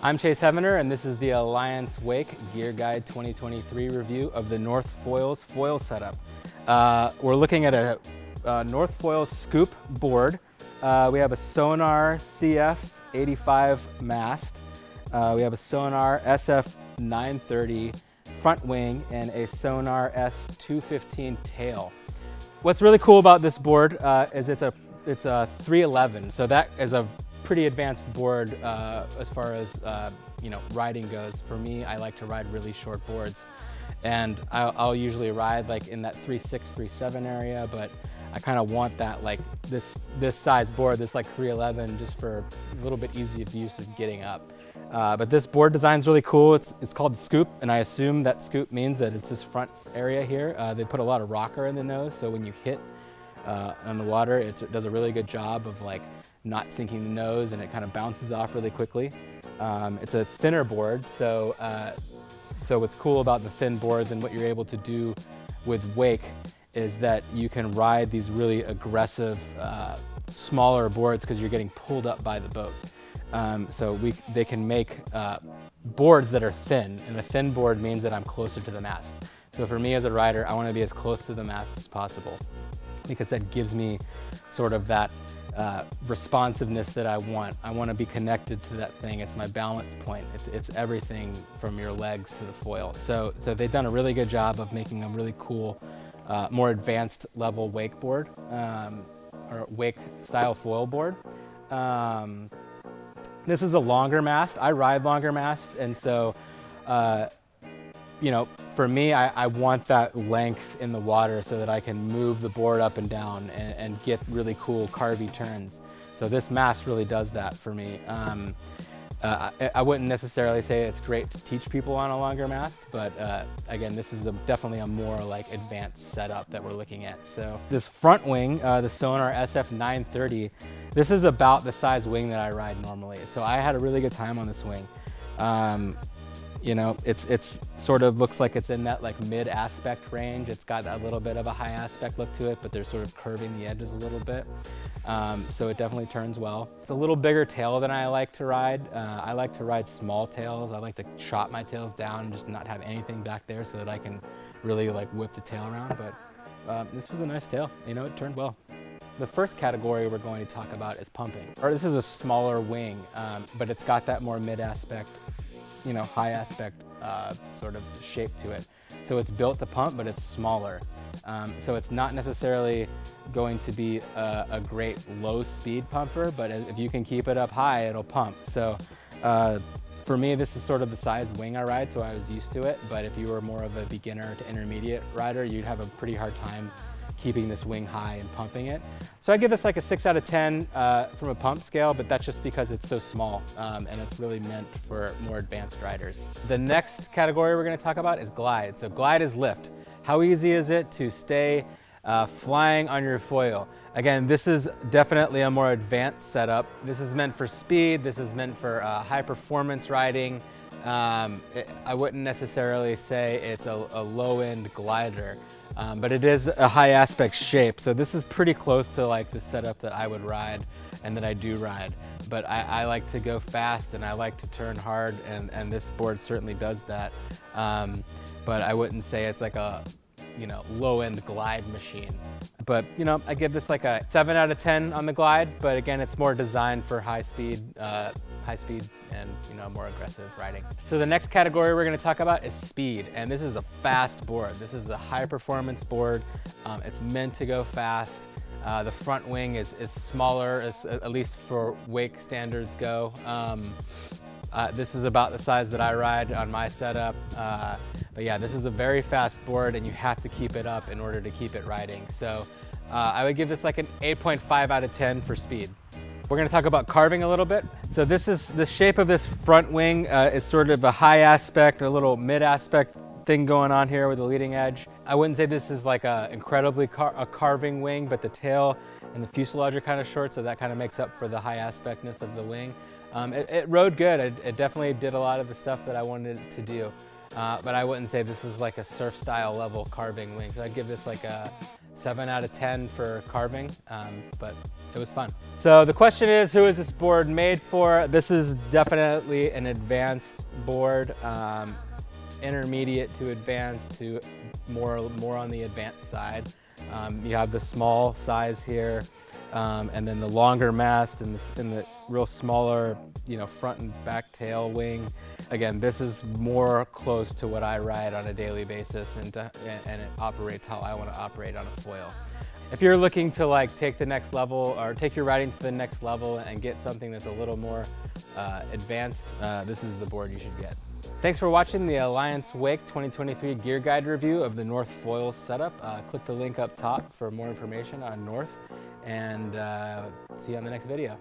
I'm Chase Heavener, and this is the Alliance Wake Gear Guide 2023 review of the North Foils foil setup. We're looking at a North Foils scoop board. We have a Sonar CF 85 mast. We have a Sonar SF 930 front wing and a Sonar S215 tail. What's really cool about this board is it's a 311, so that is a pretty advanced board as far as riding goes. For me, I like to ride really short boards, and I'll usually ride like in that 3.6, 3.7 area, but I kind of want that like this size board, this like 311, just for a little bit easier use of getting up. But this board design is really cool. It's called the Scoop, and I assume that Scoop means that it's this front area here. They put a lot of rocker in the nose, so when you hit on the water, it does a really good job of like not sinking the nose, and it kind of bounces off really quickly. It's a thinner board, so what's cool about the thin boards and what you're able to do with Wake is that you can ride these really aggressive, smaller boards because you're getting pulled up by the boat. They can make boards that are thin, and a thin board means that I'm closer to the mast. So for me as a rider, I want to be as close to the mast as possible, because that gives me sort of that responsiveness that I want. I want to be connected to that thing. It's my balance point. It's everything from your legs to the foil. So they've done a really good job of making a really cool, more advanced level wake board, or wake style foil board. This is a longer mast. I ride longer masts, and so for me, I want that length in the water so that I can move the board up and down and get really cool carvy turns. So this mast really does that for me. I wouldn't necessarily say it's great to teach people on a longer mast, but again, this is definitely a more like advanced setup that we're looking at. So this front wing, the Sonar SF 930, this is about the size wing that I ride normally. So I had a really good time on this wing. It's sort of looks like it's in that like mid aspect range. It's got a little bit of a high aspect look to it, but they're sort of curving the edges a little bit. So it definitely turns well. It's a little bigger tail than I like to ride. I like to ride small tails. I like to chop my tails down and just not have anything back there so that I can really like whip the tail around. But this was a nice tail. It turned well. The first category we're going to talk about is pumping. This is a smaller wing, but it's got that more mid aspect, high aspect sort of shape to it. So it's built to pump, but it's smaller. So it's not necessarily going to be a great low speed pumper, but if you can keep it up high, it'll pump. So for me, this is sort of the size wing I ride, so I was used to it. But if you were more of a beginner to intermediate rider, you'd have a pretty hard time keeping this wing high and pumping it. So I give this like a 6 out of 10 from a pump scale, but that's just because it's so small and it's really meant for more advanced riders. The next category we're going to talk about is glide. So glide is lift. How easy is it to stay flying on your foil? Again, this is definitely a more advanced setup. This is meant for speed. This is meant for high performance riding. I wouldn't necessarily say it's a low-end glider, but it is a high aspect shape. So this is pretty close to like the setup that I would ride and that I do ride. But I like to go fast and I like to turn hard, and this board certainly does that. But I wouldn't say it's like a low-end glide machine. But I give this like a 7 out of 10 on the glide, but again, it's more designed for high speed and more aggressive riding. So the next category we're going to talk about is speed, and this is a fast board. This is a high performance board. It's meant to go fast. The front wing is smaller, at least for wake standards go. This is about the size that I ride on my setup. But yeah, this is a very fast board, and you have to keep it up in order to keep it riding. So I would give this like an 8.5 out of 10 for speed. We're going to talk about carving a little bit. So this is the shape of this front wing is sort of a high aspect, a little mid aspect thing going on here with the leading edge. I wouldn't say this is like a incredibly carving wing, but the tail and the fuselage are kind of short, so that kind of makes up for the high aspectness of the wing. It rode good. It definitely did a lot of the stuff that I wanted it to do. But I wouldn't say this is like a surf style level carving wing. So I'd give this like a 7 out of 10 for carving, but it was fun. So the question is, who is this board made for? This is definitely an advanced board, intermediate to advanced to more on the advanced side. You have the small size here, and then the longer mast and the real smaller, front and back tail wing. Again, this is more close to what I ride on a daily basis, and it operates how I want to operate on a foil. If you're looking to take the next level, or take your riding to the next level and get something that's a little more advanced, this is the board you should get. Thanks for watching the Alliance Wake 2023 Gear Guide review of the North Foils setup. Click the link up top for more information on North, and see you on the next video.